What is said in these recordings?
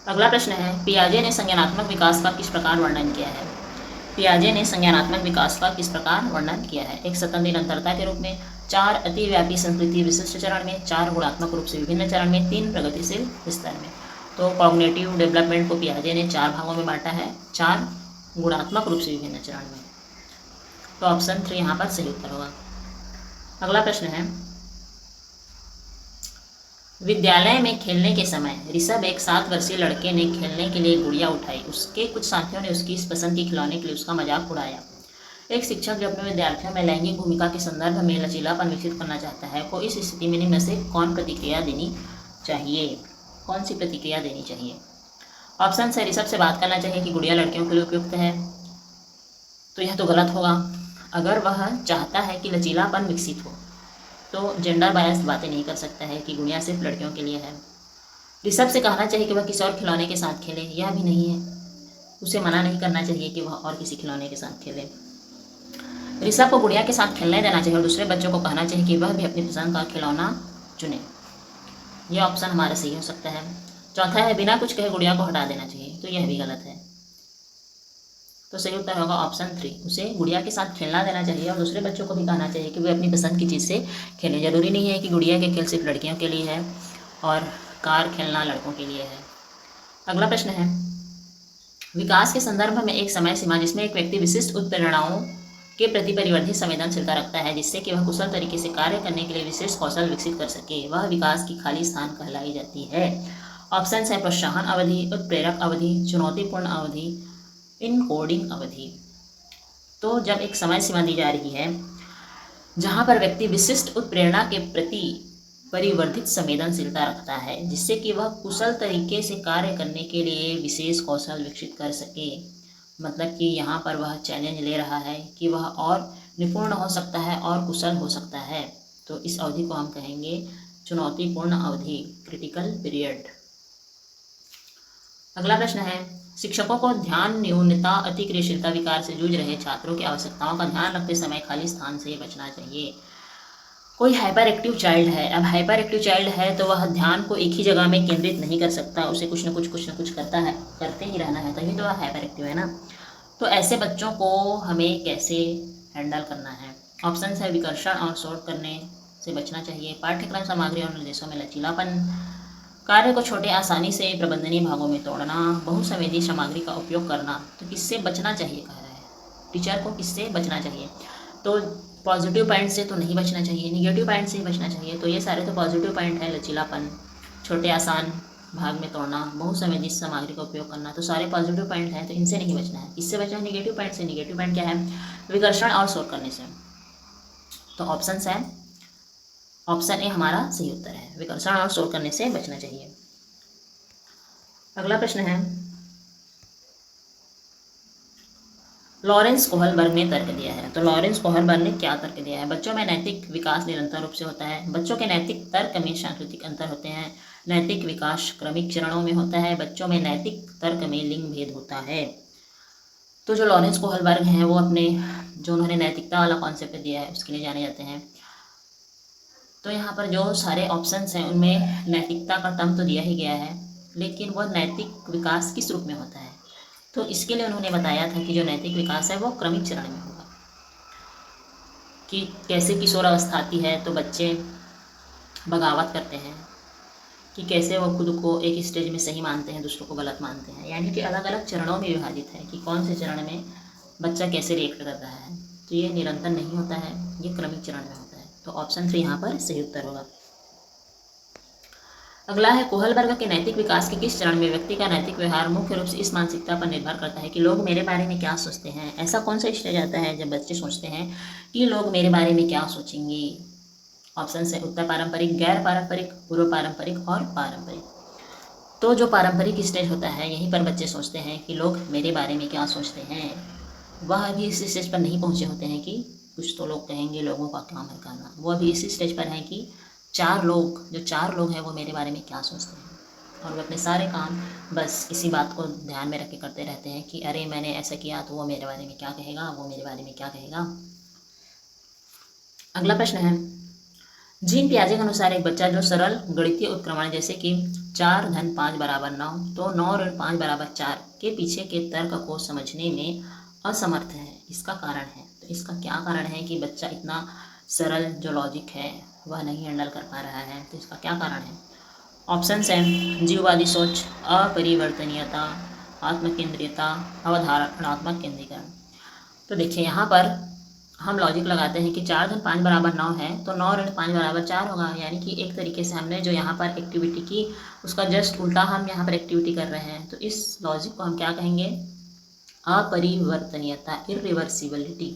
अगला प्रश्न है, पियाजे ने संज्ञानात्मक विकास का किस प्रकार वर्णन किया है। पियाजे ने संज्ञानात्मक विकास का किस प्रकार वर्णन किया है। एक स्वतंत्र निरंतरता के रूप में, 4 अतिव्यापी संस्कृति विशिष्ट चरण में, 4 गुणात्मक रूप से विभिन्न चरण में, 3 प्रगतिशील स्तर में। तो कॉग्निटिव डेवलपमेंट को पियाजे ने 4 भागों में बांटा है, 4 गुणात्मक रूप से विभिन्न चरण में। तो ऑप्शन 3 यहाँ पर सही उत्तर होगा। अगला प्रश्न है, विद्यालय में खेलने के समय ऋषभ एक 7 वर्षीय लड़के ने खेलने के लिए गुड़िया उठाई। उसके कुछ साथियों ने उसकी इस पसंद की खिलौने के लिए उसका मजाक उड़ाया। एक शिक्षक जो अपने विद्यार्थियों में लैंगिक भूमिका के संदर्भ में लचीलापन विकसित करना चाहता है, को इस स्थिति में निम्न से कौन प्रतिक्रिया देनी चाहिए। कौन सी प्रतिक्रिया देनी चाहिए। ऑप्शन है, ऋषभ से बात करना चाहिए कि गुड़िया लड़कियों के लिए उपयुक्त है। तो यह तो गलत होगा। अगर वह चाहता है कि लचीलापन विकसित हो तो जेंडर बायस्ड बातें नहीं कर सकता है कि गुड़िया सिर्फ लड़कियों के लिए है। ऋषभ से कहना चाहिए कि वह किसी और खिलौने के साथ खेले, यह भी नहीं है। उसे मना नहीं करना चाहिए कि वह और किसी खिलौने के साथ खेले। ऋषभ को गुड़िया के साथ खेलने देना चाहिए और दूसरे बच्चों को कहना चाहिए कि वह भी अपनी पसंद का खिलौना चुने। यह ऑप्शन हमारा सही हो सकता है। चौथा है, बिना कुछ कहे गुड़िया को हटा देना चाहिए। तो यह भी गलत है। तो सही उत्तर होगा ऑप्शन 3। उसे गुड़िया के साथ खेलना देना चाहिए और दूसरे बच्चों को भी कहना चाहिए कि वे अपनी पसंद की चीज़ से खेलें। जरूरी नहीं है कि गुड़िया के खेल सिर्फ लड़कियों के लिए है और कार खेलना लड़कों के लिए है। अगला प्रश्न है, विकास के संदर्भ में एक समय सीमा जिसमें एक व्यक्ति विशिष्ट उत्प्रेरणाओं के प्रति परिवर्धित संवेदनशीलता रखता है जिससे कि वह कुशल तरीके से कार्य करने के लिए विशेष कौशल विकसित कर सके, वह विकास की खाली स्थान कहलाई जाती है। ऑप्शन है, प्रोत्साहन अवधि, उत्प्रेरक अवधि, चुनौतीपूर्ण अवधि, इनकोडिंग अवधि। तो जब एक समय सीमा दी जा रही है जहां पर व्यक्ति विशिष्ट उत्प्रेरणा के प्रति परिवर्धित संवेदनशीलता रखता है जिससे कि वह कुशल तरीके से कार्य करने के लिए विशेष कौशल विकसित कर सके, मतलब कि यहाँ पर वह चैलेंज ले रहा है कि वह और निपुण हो सकता है और कुशल हो सकता है, तो इस अवधि को हम कहेंगे चुनौतीपूर्ण अवधि, क्रिटिकल पीरियड। अगला प्रश्न है, शिक्षकों को ध्यान न्यूनता अतिक्रियाशीलता विकार से जूझ रहे छात्रों की आवश्यकताओं का ध्यान रखते समय खाली स्थान से बचना चाहिए। कोई हाइपर एक्टिव चाइल्ड है। अब हाइपर एक्टिव चाइल्ड है तो वह ध्यान को एक ही जगह में केंद्रित नहीं कर सकता, उसे कुछ न कुछ करता है, करते ही रहना है, तभी तो वह हाइपर एक्टिव है ना। तो ऐसे बच्चों को हमें कैसे हैंडल करना है। ऑप्शन है, विकर्षण और शोर करने से बचना चाहिए, पाठ्यक्रम सामग्री और निर्देशों में लचीलापन, कार्य को छोटे आसानी से प्रबंधनीय भागों में तोड़ना, बहुसंवेदी सामग्री का उपयोग करना। तो किससे बचना चाहिए कह रहा है, टीचर को किससे बचना चाहिए। तो पॉजिटिव पॉइंट से तो नहीं बचना चाहिए, निगेटिव पॉइंट से ही बचना चाहिए। तो ये सारे तो पॉजिटिव पॉइंट है, लचीलापन, छोटे आसान भाग में तोड़ना, बहुसंवेदी सामग्री का उपयोग करना, तो सारे पॉजिटिव पॉइंट हैं, तो इनसे नहीं बचना है। इससे बचना है निगेटिव पॉइंट से। निगेटिव पॉइंट क्या है, विकर्षण और शोर करने से। तो ऑप्शन है, ऑप्शन ए हमारा सही उत्तर है, विकर्षण और शोर करने से बचना चाहिए। अगला प्रश्न है, लॉरेंस कोहलबर्ग ने तर्क दिया है। तो लॉरेंस कोहलबर्ग ने क्या तर्क दिया है, बच्चों में नैतिक विकास निरंतर रूप से होता है, बच्चों के नैतिक तर्क में सांस्कृतिक अंतर होते हैं, नैतिक विकास क्रमिक चरणों में होता है, बच्चों में नैतिक तर्क में लिंग भेद होता है। तो जो लॉरेंस कोहलबर्ग हैं वो अपने जो उन्होंने नैतिकता वाला कॉन्सेप्ट दिया है उसके लिए जाने जाते हैं। तो यहाँ पर जो सारे ऑप्शंस हैं उनमें नैतिकता का टर्म तो दिया ही गया है, लेकिन वह नैतिक विकास किस रूप में होता है। तो इसके लिए उन्होंने बताया था कि जो नैतिक विकास है वो क्रमिक चरण में होगा, कि कैसे किशोर अवस्था आती है तो बच्चे बगावत करते हैं, कि कैसे वो खुद को एक स्टेज में सही मानते हैं, दूसरों को गलत मानते हैं, यानी कि अलग अलग चरणों में विभाजित है कि कौन से चरण में बच्चा कैसे रिएक्ट कर रहा है। तो ये निरंतर नहीं होता है, ये क्रमिक चरण में होता है। तो ऑप्शन 3 यहाँ पर सही उत्तर होगा। अगला है, कोहलबर्ग के नैतिक विकास के किस चरण में व्यक्ति का नैतिक व्यवहार मुख्य रूप से इस मानसिकता पर निर्भर करता है कि लोग मेरे बारे में क्या सोचते हैं। ऐसा कौन सा स्टेज आता है जब बच्चे सोचते हैं कि लोग मेरे बारे में क्या सोचेंगे। ऑप्शन है, उत्तर पारंपरिक, गैर पारंपरिक, पूर्व पारंपरिक और पारंपरिक। तो जो पारंपरिक स्टेज होता है यहीं पर बच्चे सोचते हैं कि लोग मेरे बारे में क्या सोचते हैं। वह अभी इस स्टेज पर नहीं पहुंचे होते हैं कि कुछ तो लोग कहेंगे, लोगों का काम है कहना। वो अभी इसी स्टेज पर हैं कि चार लोग हैं वो मेरे बारे में क्या सोचते हैं, और वो अपने सारे काम बस इसी बात को ध्यान में रख के करते रहते हैं कि अरे मैंने ऐसा किया तो वो मेरे बारे में क्या कहेगा, वो मेरे बारे में क्या कहेगा। अगला प्रश्न है, जीन पियाजे के अनुसार एक बच्चा जो सरल गणितीय उत्क्रमण जैसे कि 4 धन 5 बराबर 9 तो 9 ऋण 5 बराबर 4 के पीछे के तर्क को समझने में असमर्थ है, इसका कारण है। तो इसका क्या कारण है कि बच्चा इतना सरल जो लॉजिक है वह नहीं हैंडल कर पा रहा है, तो इसका क्या कारण है? ऑप्शन है जीववादी सोच, अपरिवर्तनीयता, आत्मकेंद्रियता, अवधारणात्मक केंद्रीकरण। तो देखिए यहाँ पर हम लॉजिक लगाते हैं कि 4 धन 5 बराबर 9 है तो 9 ऋण 5 बराबर 4 होगा, यानी कि एक तरीके से हमने जो यहाँ पर एक्टिविटी की उसका जस्ट उल्टा हम यहाँ पर एक्टिविटी कर रहे हैं। तो इस लॉजिक को हम क्या कहेंगे? अपरिवर्तनीयता, इरिवर्सिबिलिटी।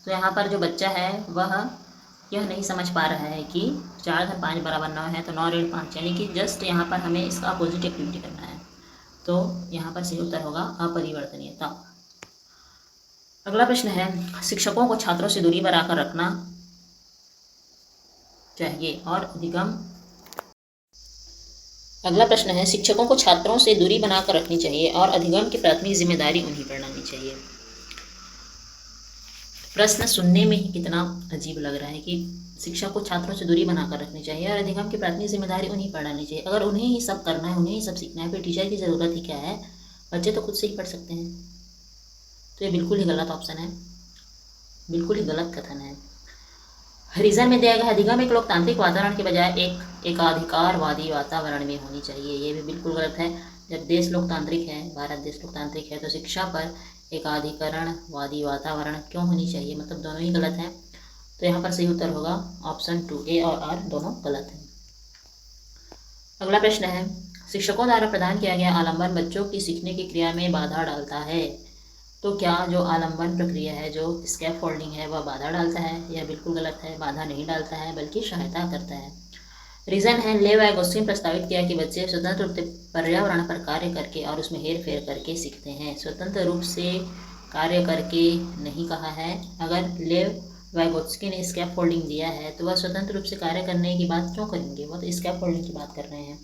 तो यहाँ पर जो बच्चा है वह यह नहीं समझ पा रहा है कि 4 धन 5 बराबर 9 है तो 9 ऋण 5, यानी कि जस्ट यहाँ पर हमें इसका अपोजिट एक्टिविटी करना है। तो यहाँ पर सही उत्तर होगा अपरिवर्तनीयता। अगला प्रश्न है शिक्षकों को छात्रों से दूरी बनाकर रखना चाहिए और अधिगम। अगला प्रश्न है शिक्षकों को छात्रों से दूरी बनाकर रखनी चाहिए और अधिगम की प्राथमिक जिम्मेदारी उन्हीं पर डालनी चाहिए। प्रश्न सुनने में ही कितना अजीब लग रहा है कि शिक्षक को छात्रों से दूरी बनाकर रखनी चाहिए और अधिगम की प्राथमिक जिम्मेदारी उन्हीं पर डालनी चाहिए। अगर उन्हें ही सब करना है, उन्हें ही सब सीखना है, फिर टीचर की ज़रूरत ही क्या है? बच्चे तो खुद से ही पढ़ सकते हैं। तो ये बिल्कुल ही गलत ऑप्शन है, बिल्कुल ही गलत कथन है। रीजन में दिया गया अधिगम एक लोकतांत्रिक वातावरण के बजाय एक एकाधिकारवादी वातावरण में होनी चाहिए, ये भी बिल्कुल गलत है। जब देश लोकतांत्रिक है, भारत देश लोकतांत्रिक है, तो शिक्षा पर एकाधिकरणवादी वातावरण क्यों होनी चाहिए? मतलब दोनों ही गलत हैं। तो यहाँ पर सही उत्तर होगा ऑप्शन 2, ए और आर दोनों गलत हैं। अगला प्रश्न है शिक्षकों द्वारा प्रदान किया गया आलंबन बच्चों की सीखने की क्रिया में बाधा डालता है। तो क्या जो आलंबन प्रक्रिया है, जो स्कैफोल्डिंग है, वह बाधा डालता है? यह बिल्कुल गलत है, बाधा नहीं डालता है बल्कि सहायता करता है। रीजन है लेव एगोस्टिन प्रस्तावित किया कि बच्चे स्वतंत्र रूप से पर्यावरण पर कार्य करके और उसमें हेर फेर करके सीखते हैं। स्वतंत्र रूप से कार्य करके नहीं कहा है। अगर लेव वैगोत्स्की ने स्कैफोल्डिंग दिया है तो वह स्वतंत्र रूप से कार्य करने की बात क्यों करेंगे? वह तो स्कैफोल्डिंग की बात कर रहे हैं।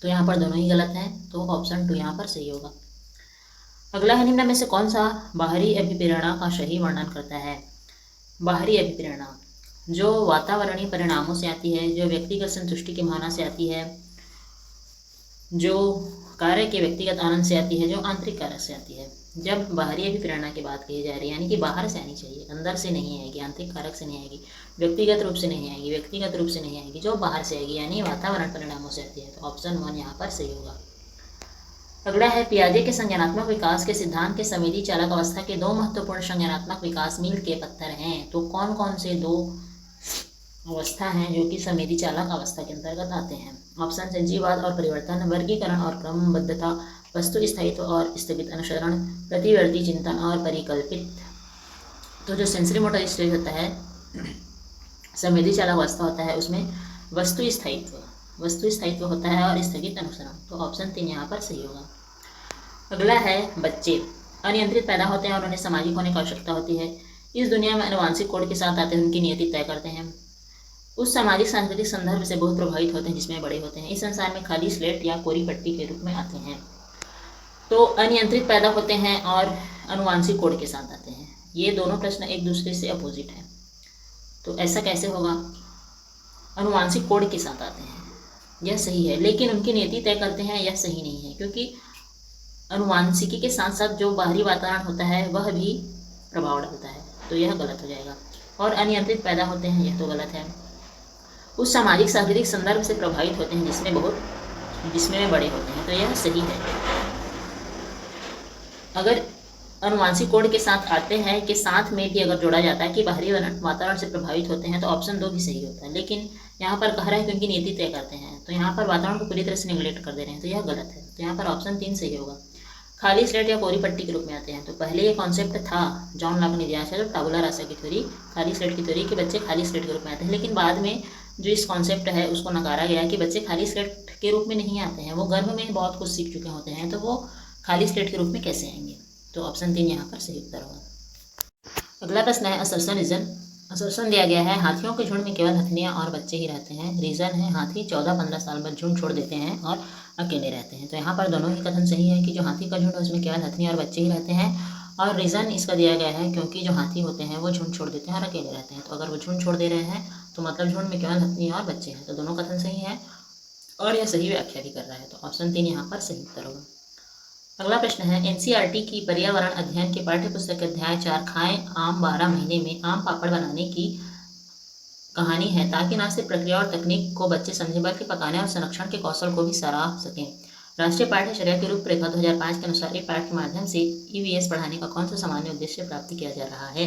तो यहाँ पर दोनों ही गलत हैं, तो ऑप्शन 2 यहाँ पर सही होगा। अगला है निम्न में से कौन सा बाहरी अभिप्रेरणा का सही वर्णन करता है? बाहरी अभिप्रेरणा जो वातावरणीय परिणामों से आती है, जो व्यक्तिगत संतुष्टि की भावना से आती है, जो कार्य के व्यक्तिगत आनंद से आती है, जो आंतरिक कारक से आती है। जब बाहरी अभिप्रेरणा की बात कही जा रही है यानी कि बाहर से आनी चाहिए, अंदर से नहीं आएगी, आंतरिक कारक से नहीं आएगी, व्यक्तिगत रूप से नहीं आएगी, व्यक्तिगत रूप से नहीं आएगी, जो बाहर से आएगी यानी वातावरण परिणामों से आती है। तो ऑप्शन 1 यहाँ पर सही होगा। अगला है पियाजे के संज्ञानात्मक विकास के सिद्धांत के संवेदी चालक अवस्था के 2 महत्वपूर्ण संज्ञानात्मक विकास मील के पत्थर हैं। तो कौन कौन से 2 अवस्था हैं जो कि संवेदी चालक अवस्था के अंतर्गत आते हैं? ऑप्शन है जीववाद और परिवर्तन, वर्गीकरण और क्रमबद्धता, वस्तु स्थायित्व और स्थगित अनुसरण, प्रतिवर्ती चिंतन और परिकल्पित। तो जो सेंसरी मोटर स्टेज होता है, संवेदी चालक अवस्था होता है, उसमें वस्तु स्थायित्व होता है और स्थगित अनुसरण। तो ऑप्शन 3 यहाँ पर सही होगा। अगला है बच्चे अनियंत्रित पैदा होते हैं और उन्हें सामाजिक होने की आवश्यकता होती है। इस दुनिया में आनुवांशिक कोड के साथ आते हैं, उनकी नियति तय करते हैं, उस सामाजिक सांस्कृतिक संदर्भ से बहुत प्रभावित होते हैं जिसमें बड़े होते हैं। इस संसार में खाली स्लेट या कोरी पट्टी के रूप में आते हैं। तो अनियंत्रित पैदा होते हैं और आनुवांशिक कोड के साथ आते हैं। ये दोनों प्रश्न एक दूसरे से अपोजिट हैं। तो ऐसा कैसे होगा? आनुवांशिक कोड के साथ आते हैं, यह सही है, लेकिन उनकी नियति तय करते हैं, यह सही नहीं है, क्योंकि आनुवांशिकी के साथ साथ जो बाहरी वातावरण होता है वह भी प्रभाव डालता है, तो यह गलत हो जाएगा। और अनियंत्रित पैदा होते हैं, यह तो गलत है। उस सामाजिक सांस्कृतिक संदर्भ से प्रभावित होते हैं जिसमें वे बड़े होते हैं, तो यह सही है। अगर आनुवांशिक कोड के साथ आते हैं के साथ में भी अगर जोड़ा जाता है कि बाहरी वातावरण से प्रभावित होते हैं, तो ऑप्शन 2 भी सही होता है। लेकिन यहाँ पर कह रहा है कि उनकी नीति तय करते हैं, तो यहाँ पर वातावरण को पूरी तरह से निगलेक्ट कर दे रहे हैं, तो यह गलत है। तो यहाँ पर ऑप्शन 3 सही होगा। खाली स्लेट या कोरी पट्टी के रूप में आते हैं। तो पहले ये कॉन्सेप्ट था जॉन लॉक ने दिया था, तो टाबुला रासा की थ्योरी, खाली स्लेट की थ्योरी, कि बच्चे खाली स्लेट के रूप में आते हैं। लेकिन बाद में जो इस कॉन्सेप्ट है उसको नकारा गया कि बच्चे खाली स्लेट के रूप में नहीं आते हैं, वो गर्भ में बहुत कुछ सीख चुके होते हैं, तो वो खाली स्लेट के रूप में कैसे आएंगे? तो ऑप्शन 3 यहाँ पर सही उत्तर होगा। अगला प्रश्न है असर्शन रीजन। असर्शन दिया गया है हाथियों के झुंड में केवल हथनियाँ और बच्चे ही रहते हैं। रीजन है हाथी 14-15 साल बाद झुंड छोड़ देते हैं और अकेले रहते हैं। तो यहाँ पर दोनों ही कथन सही है कि जो हाथी का झुंड है उसमें केवल हथनियाँ और बच्चे ही रहते हैं, और रीज़न इसका दिया गया है क्योंकि जो हाथी होते हैं वो झुंड छोड़ देते हैं और अकेले रहते हैं। तो अगर वो झुंड छोड़ दे रहे हैं तो मतलब झुंड में केवल हाथी और बच्चे हैं। तो दोनों कथन सही है और यह सही व्याख्या भी कर रहा है। तो ऑप्शन 3 यहाँ पर सही उत्तर होगा। अगला प्रश्न है, एनसीईआरटी की पर्यावरण अध्ययन के पाठ्य पुस्तक अध्याय 4 खाएं आम 12 महीने में आम पापड़ बनाने की कहानी है ताकि न सिर्फ प्रक्रिया और तकनीक को बच्चे समझें बल्कि पकाने और संरक्षण के कौशल को भी सराह सकें। राष्ट्रीय पाठ्यचर्या की रूपरेखा 2005 के अनुसार एक पाठ के माध्यम से ईवीएस पढ़ाने का कौन सा सामान्य उद्देश्य प्राप्त किया जा रहा है?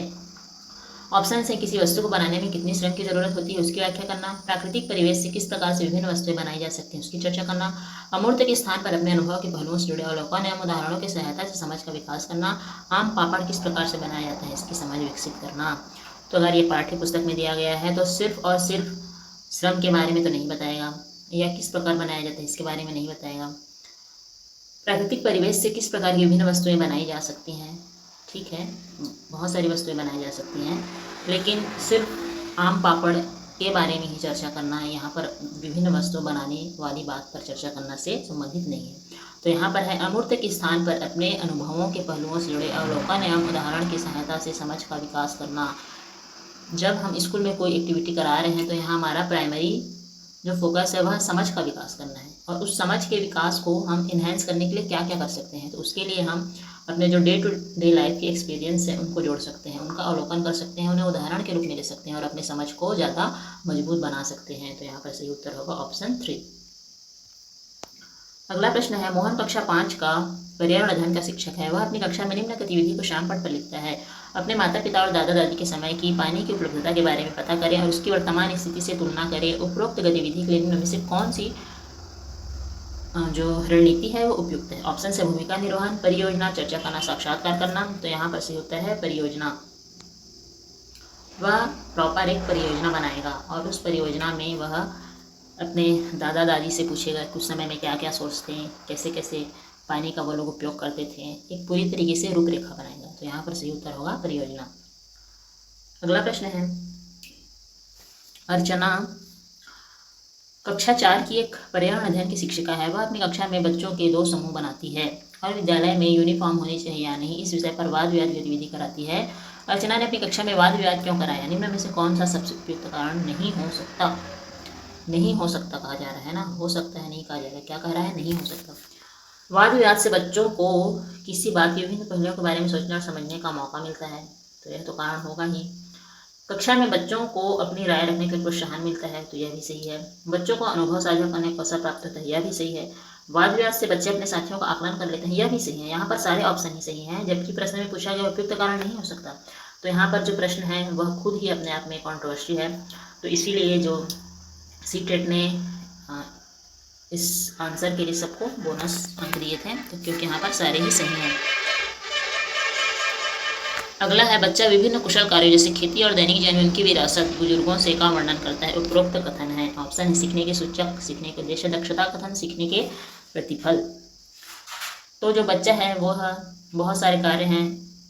ऑप्शन है, किसी वस्तु को बनाने में कितनी श्रम की जरूरत होती है उसकी व्याख्या करना, प्राकृतिक परिवेश से किस प्रकार से विभिन्न वस्तुएं बनाई जा सकती हैं उसकी चर्चा करना, अमूर्त के स्थान पर अपने अनुभव के पहलुओं से जुड़े अवलोकन एवं उदाहरणों की सहायता से समझ का विकास करना, आम पापड़ किस प्रकार से बनाया जाता है इसकी समझ विकसित करना। तो अगर ये पाठ्य पुस्तक में दिया गया है तो सिर्फ और सिर्फ श्रम के बारे में तो नहीं बताएगा या किस प्रकार बनाया जाता है इसके बारे में नहीं बताएगा। प्राकृतिक परिवेश से किस प्रकार की विभिन्न वस्तुएं बनाई जा सकती हैं, ठीक है, बहुत सारी वस्तुएं बनाई जा सकती हैं, लेकिन सिर्फ आम पापड़ के बारे में ही चर्चा करना है। यहाँ पर विभिन्न वस्तुएं बनाने वाली बात पर चर्चा करना से संबंधित नहीं है। तो यहाँ पर है, अमूर्त के स्थान पर अपने अनुभवों के पहलुओं से जुड़े अवलोकन एवं उदाहरण की सहायता से समझ का विकास करना। जब हम स्कूल में कोई एक्टिविटी करा रहे हैं तो यहाँ हमारा प्राइमरी जो फोकस है वह समझ का विकास करना है और उस समझ के विकास को हम इन्हेंस करने के लिए क्या क्या कर सकते हैं। तो उसके लिए हम अपने जो डे टू डे लाइफ के एक्सपीरियंस है उनको जोड़ सकते हैं, उनका अवलोकन कर सकते हैं, उन्हें उदाहरण के रूप में ले सकते हैं और अपने समझ को ज़्यादा मजबूत बना सकते हैं। तो यहाँ पर सही उत्तर होगा ऑप्शन 3। अगला प्रश्न है, मोहन कक्षा 5 का पर्यावरण अध्ययन का शिक्षक है। वह अपनी कक्षा में निम्न गतिविधि को शाम पट पर लिखता है, अपने माता पिता और दादा दादी के समय की पानी की उपलब्धता के बारे में पता करें और उसकी वर्तमान स्थिति से तुलना करें। उपरोक्त गतिविधि के लिए निम्न में से कौन सी जो रणनीति है वो उपयुक्त है? ऑप्शन से भूमिका निर्वहन, परियोजना, चर्चा करना, साक्षात्कार करना। तो यहाँ पर सही उत्तर है परियोजना। वह प्रॉपर एक परियोजना बनाएगा और उस परियोजना में वह अपने दादा दादी से पूछेगा कुछ समय में क्या क्या सोचते हैं, कैसे कैसे पानी का वो लोग उपयोग करते थे, एक पूरी तरीके से रूपरेखा बनाएगा। तो यहाँ पर सही उत्तर होगा परियोजना। अगला प्रश्न है, अर्चना कक्षा 4 की एक पर्यावरण अध्ययन की शिक्षिका है। वह अपनी कक्षा में बच्चों के 2 समूह बनाती है और विद्यालय में यूनिफॉर्म होनी चाहिए या नहीं इस विषय पर वाद विवाद गतिविधि कराती है। अर्चना ने अपनी कक्षा में वाद विवाद क्यों कराया? निम्न में से कौन सा सबसे उपयुक्त कारण नहीं हो सकता? नहीं हो सकता कहा जा रहा है ना, हो सकता है नहीं कहा जा रहा है। क्या कह रहा है? नहीं हो सकता। वाद विवाद से बच्चों को किसी बात के विभिन्न पहलुओं के बारे में सोचने और समझने का मौका मिलता है, तो यह तो कारण होगा ही। कक्षा में बच्चों को अपनी राय रखने का प्रोत्साहन मिलता है, तो यह भी सही है। बच्चों को अनुभव साझा करने का अवसर प्राप्त होता है, यह भी सही है। वाद विवाद से बच्चे अपने साथियों का आकलन कर लेते हैं, यह भी सही है। यहाँ पर सारे ऑप्शन ही सही हैं, जबकि प्रश्न में पूछा गया उपयुक्त कारण नहीं हो सकता। तो यहाँ पर जो प्रश्न है वह खुद ही अपने आप में कॉन्ट्रोवर्सी है, तो इसीलिए जो सीटेट ने इस आंसर के लिए सबको बोनस अंक दिए थे, तो क्योंकि यहाँ पर सारे ही सही हैं। अगला है, बच्चा विभिन्न कुशल कार्यों जैसे खेती और दैनिक जीवन में उनकी विरासत बुजुर्गों से का वर्णन करता है। उपरोक्त कथन है। ऑप्शन है, सीखने के सूचक, सीखने के उद्देश्य, दक्षता कथन, सीखने के प्रतिफल। तो जो बच्चा है वह बहुत सारे कार्य हैं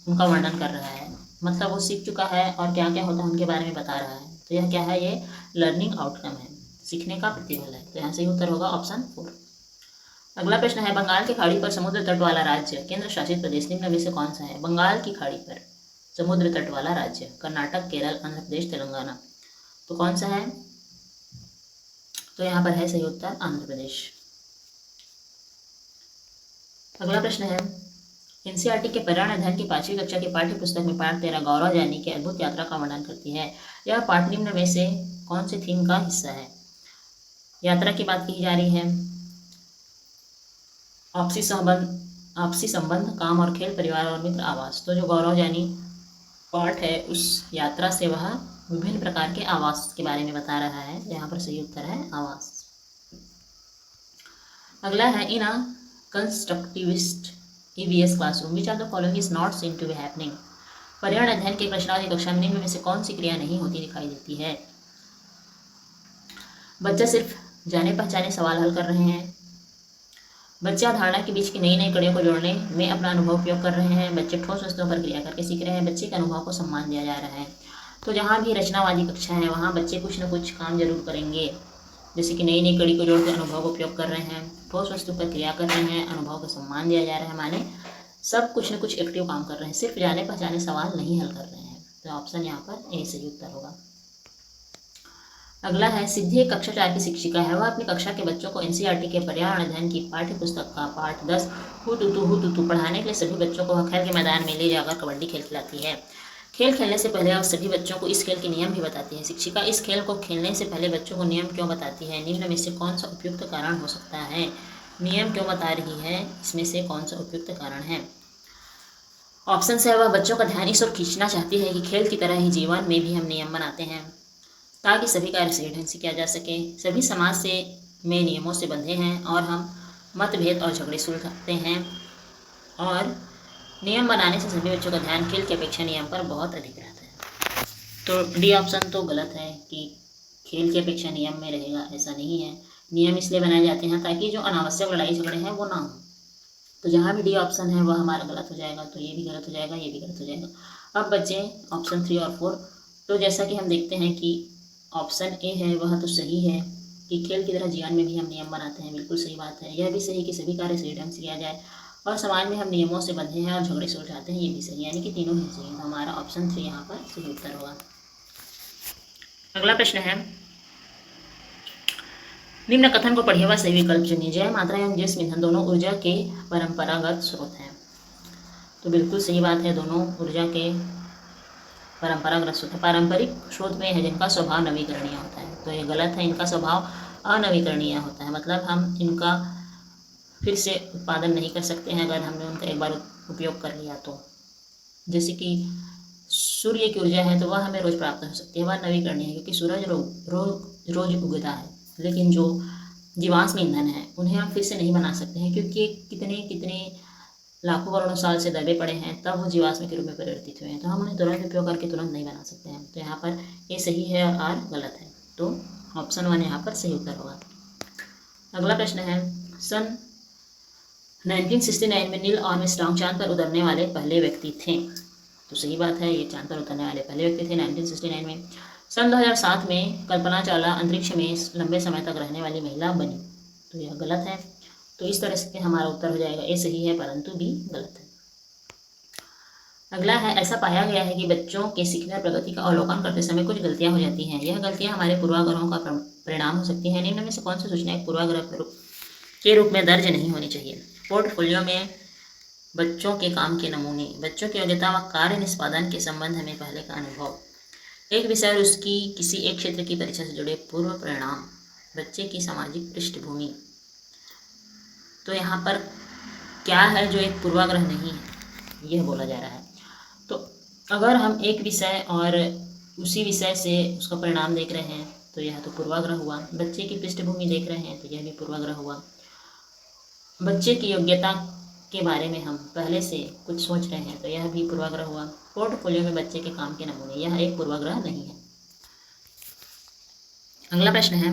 उनका वर्णन कर रहा है, मतलब वो सीख चुका है और क्या क्या होता है उनके बारे में बता रहा है। तो यह क्या है? ये लर्निंग आउटकम है, सीखने का प्रतिफल है। तो यहाँ से उत्तर होगा ऑप्शन 4। अगला प्रश्न है, बंगाल की खाड़ी पर समुद्र तट वाला राज्य केंद्र शासित प्रदेश निम्न में से कौन सा है? बंगाल की खाड़ी पर समुद्र तट वाला राज्य, कर्नाटक, केरल, आंध्र प्रदेश, तेलंगाना। तो कौन सा है? तो यहाँ पर है सही उत्तर आंध्र प्रदेश। अगला प्रश्न है, एनसीईआरटी के पर्यावरण अध्ययन की 5वीं कक्षा की पाठ्य पुस्तक में पाठ 13 गौरव जानी की अद्भुत यात्रा का वर्णन करती है। यह पाठ निम्न में से कौन से थीम का हिस्सा है? यात्रा की बात की जा रही है, आपसी संबंध, काम और खेल, परिवार और मित्र, आवास। तो जो गौरव जानी पाठ है उस यात्रा से वह विभिन्न प्रकार के आवास के बारे में बता रहा है। यहाँ पर सही उत्तर है आवास। अगला है, in a constructivist EVS classroom which of the following is not seen to be happening. पर्यावरण अध्ययन के प्रश्नावली कक्षा में निम्न में से कौन सी क्रिया नहीं होती दिखाई देती है? बच्चा सिर्फ जाने पहचाने सवाल हल कर रहे हैं, बच्चे अवधारणा के बीच की नई नई कड़ियों को जोड़ने में अपना अनुभव उपयोग कर रहे हैं, बच्चे ठोस वस्तुओं पर क्रिया करके सीख रहे हैं, बच्चे के अनुभव को सम्मान दिया जा रहा है। तो जहाँ भी रचनावादी कक्षा है वहाँ बच्चे कुछ न कुछ काम जरूर करेंगे, जैसे कि नई नई कड़ी को जोड़कर अनुभव का उपयोग कर रहे हैं, ठोस वस्तु पर क्रिया कर रहे हैं, अनुभव को सम्मान दिया जा रहा है, माने सब कुछ न कुछ एक्टिव काम कर रहे हैं, सिर्फ जाने पहचाने सवाल नहीं हल कर रहे हैं। तो ऑप्शन यहाँ पर ए सही उत्तर होगा। अगला है, सिद्धि एक कक्षा 4 की शिक्षिका है। वह अपनी कक्षा के बच्चों को एनसीईआरटी के पर्यावरण अध्ययन की पाठ्य पुस्तक का पाठ 10 हु तुतु पढ़ाने के लिए सभी बच्चों को खेल के मैदान में ले जाकर कबड्डी खेल खिलाती है। खेल खेलने से पहले वह सभी बच्चों को इस खेल के नियम भी बताती है। शिक्षिका इस खेल को खेलने से पहले बच्चों को नियम क्यों बताती है? निम्न में से कौन सा उपयुक्त कारण हो सकता है? नियम क्यों बता रही है, इसमें से कौन सा उपयुक्त कारण है? ऑप्शन से वह बच्चों का ध्यान इस ओर खींचना चाहती है कि खेल की तरह ही जीवन में भी हम नियम बनाते हैं ताकि सभी कार्य सही ढंग से किया जा सके। सभी समाज से में नियमों से बंधे हैं और हम मतभेद और झगड़े सुलझाते हैं, और नियम बनाने से सभी बच्चों का ध्यान खेल की अपेक्षा नियम पर बहुत अधिक रहता है। तो डी ऑप्शन तो गलत है कि खेल की अपेक्षा नियम में रहेगा, ऐसा नहीं है। नियम इसलिए बनाए जाते हैं ताकि जो अनावश्यक लड़ाई झगड़े हैं वो ना हो। तो जहाँ भी डी ऑप्शन है वह हमारा गलत हो जाएगा, तो ये भी गलत हो जाएगा, ये भी गलत हो जाएगा। अब बचे ऑप्शन 3 और 4। तो जैसा कि हम देखते हैं कि ऑप्शन ए है वह तो सही है कि खेल की तरह जीवन में भी हम नियम बनाते हैं, बिल्कुल सही बात है। यह भी सही कि सभी कार्य सही ढंग से किया जाए और समाज में हम नियमों से बंधे हैं और झगड़े सुलझाते हैं, ये भी सही, यानी कि तीनों ही सही। तो हमारा ऑप्शन 3 यहाँ पर सही उत्तर होगा। अगला प्रश्न है, निम्न कथन को पढ़िए व सही विकल्प चुनिए। जय मात्रा एवं जैव ईंधन दोनों ऊर्जा के परंपरागत स्रोत हैं। तो बिल्कुल सही बात है, दोनों ऊर्जा के परंपरागत स्रोत है। पारंपरिक स्रोत में है जिनका स्वभाव नवीकरणीय होता है, तो ये गलत है, इनका स्वभाव अनवीकरणीय होता है, मतलब हम इनका फिर से उत्पादन नहीं कर सकते हैं अगर हमने उनका एक बार उपयोग कर लिया तो। जैसे कि सूर्य की ऊर्जा है तो वह हमें रोज प्राप्त हो सकती है, वह नवीकरणीय है क्योंकि सूरज रोज उगता है। लेकिन जो जीवाश्म ईंधन है उन्हें हम फिर से नहीं बना सकते हैं क्योंकि कितने लाखों करोड़ों साल से दबे पड़े हैं, तब वो जीवाश्म के रूप में परिवर्तित हुए हैं, तो हम उन्हें तुरंत उपयोग करके तुरंत नहीं बना सकते हैं। तो यहाँ पर ए सही है और आर गलत है, तो ऑप्शन 1 यहाँ पर सही उत्तर होगा। अगला प्रश्न है, सन 1969 में नील आर्मस्ट्रांग चांद पर उतरने वाले पहले व्यक्ति थे। तो सही बात है, ये चांद पर उतरने वाले पहले व्यक्ति थे 1969 में। सन 2007 में कल्पना चावला अंतरिक्ष में लंबे समय तक रहने वाली महिला बनी। तो यह गलत है, तो इस तरह से हमारा उत्तर हो जाएगा ए सही है परंतु बी गलत है। अगला है, ऐसा पाया गया है कि बच्चों के सीखने और प्रगति का अवलोकन करते समय कुछ गलतियां हो जाती हैं। यह गलतियां हमारे पूर्वाग्रहों का परिणाम हो सकती हैं। निम्न में से कौन सी सूचना एक पूर्वाग्रह के रूप में दर्ज नहीं होनी चाहिए? पोर्टफोलियो में बच्चों के काम के नमूने, बच्चों की योग्यता व कार्य निष्पादन के संबंध में पहले का अनुभव, एक विषय और उसकी किसी एक क्षेत्र की परीक्षा से जुड़े पूर्व परिणाम, बच्चे की सामाजिक पृष्ठभूमि। तो यहाँ पर क्या है जो एक पूर्वाग्रह नहीं है, यह बोला जा रहा है। तो अगर हम एक विषय और उसी विषय से उसका परिणाम देख रहे हैं तो यह तो पूर्वाग्रह हुआ। बच्चे की पृष्ठभूमि देख रहे हैं तो यह भी पूर्वाग्रह हुआ। बच्चे की योग्यता के बारे में हम पहले से कुछ सोच रहे हैं तो यह भी पूर्वाग्रह हुआ। पोर्टफोलियो में बच्चे के काम के नमूने, यह एक पूर्वाग्रह नहीं है। अगला प्रश्न है,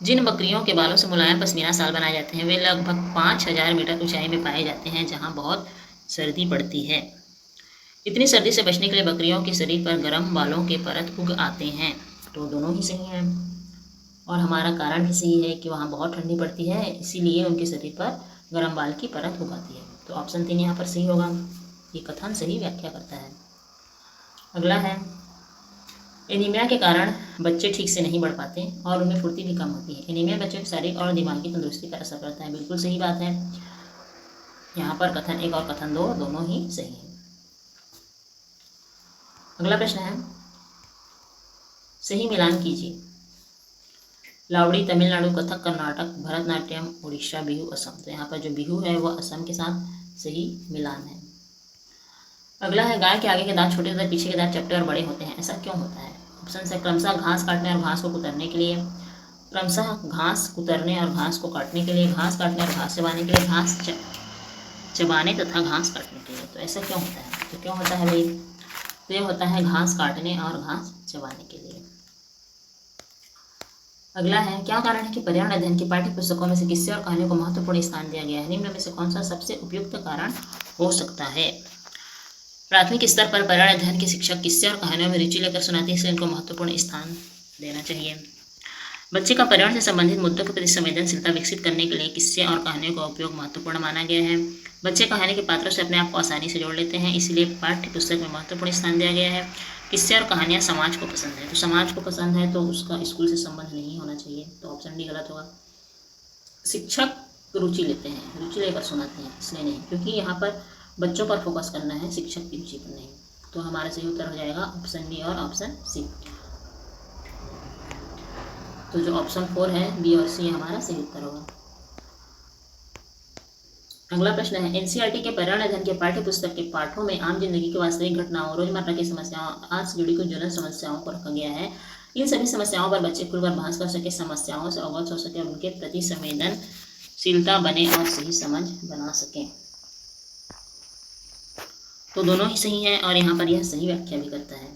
जिन बकरियों के बालों से मुलायम पश्मीना शाल बनाए जाते हैं वे लगभग 5000 मीटर ऊंचाई में पाए जाते हैं जहां बहुत सर्दी पड़ती है। इतनी सर्दी से बचने के लिए बकरियों के शरीर पर गर्म बालों के परत उग आते हैं। तो दोनों ही सही हैं और हमारा कारण भी सही है कि वहाँ बहुत ठंडी पड़ती है, इसीलिए उनके शरीर पर गर्म बाल की परत उग आती है। तो ऑप्शन 3 यहाँ पर सही होगा, ये कथन सही व्याख्या करता है। अगला है, एनीमिया के कारण बच्चे ठीक से नहीं बढ़ पाते और उनमें फुर्ती भी कम होती है। एनीमिया बच्चों की शारीरिक और दिमागी तंदुरुस्ती पर असर करता है, बिल्कुल सही बात है। यहाँ पर कथन 1 और कथन 2 दोनों ही सही है। अगला प्रश्न है, सही मिलान कीजिए। लावड़ी तमिलनाडु, कथक कर्नाटक, भरतनाट्यम उड़ीसा, बिहू असम। तो यहाँ पर जो बिहू है वह असम के साथ सही मिलान है। अगला है, गाय के आगे के दांत छोटे होते हैं, पीछे के दांत चपटे और बड़े होते हैं, ऐसा क्यों होता है? ऑप्शन है, क्रमशः घास काटने और घास को कुतरने के लिए, क्रमशः घास कुतरने और घास को काटने के लिए, घास काटने और घास चबाने के लिए, घास चबाने तथा घास काटने के लिए। तो ऐसा क्यों होता है? तो क्यों होता है भाई? तो यह होता है घास काटने और घास चबाने के लिए। अगला है, क्या कारण है कि पर्यावरण अध्ययन की पाठ्य पुस्तकों में से किस्से और कहानियों को महत्वपूर्ण स्थान दिया गया है? निम्न में से कौन सा सबसे उपयुक्त कारण हो सकता है? प्राथमिक स्तर पर पर्यावरण अध्ययन के शिक्षक किस्से और कहानियों में रुचि लेकर सुनाते हैं, इसलिए इनको महत्वपूर्ण स्थान देना चाहिए। बच्चे का पर्यावरण से संबंधित मुद्दों के प्रति संवेदनशीलता विकसित करने के लिए किस्से और कहानियों का उपयोग महत्वपूर्ण माना गया है। बच्चे कहानी के पात्रों से अपने आप को आसानी से जोड़ लेते हैं, इसलिए पाठ्य पुस्तक में महत्वपूर्ण स्थान दिया गया है। किस्से और कहानियाँ समाज को पसंद है, तो समाज को पसंद है तो उसका स्कूल से संबंध नहीं होना चाहिए, तो ऑप्शन डी गलत होगा। शिक्षक रुचि लेते हैं, रुचि लेकर सुनाते हैं, इसलिए नहीं, क्योंकि यहाँ पर बच्चों पर फोकस करना है, शिक्षक की रुचि पर नहीं। तो हमारा सही उत्तर हो जाएगा ऑप्शन डी और ऑप्शन सी। तो जो ऑप्शन 4 है, बी और सी, हमारा सही उत्तर होगा। अगला प्रश्न है, एनसीईआरटी के पर्यावरण अध्ययन के पाठ्य पुस्तक के पाठों में आम जिंदगी की वास्तविक घटनाओं, रोजमर्रा की समस्याओं, आज से जुड़ी कुछ ज्वलंत समस्याओं को रखा गया है। इन सभी समस्याओं पर बच्चे खुलकर बहस कर सके, समस्याओं से अवगत हो सके और उनके प्रति संवेदनशीलता बने और सही समझ बना सकें। तो दोनों ही सही है और यहाँ पर यह सही व्याख्या भी करता है।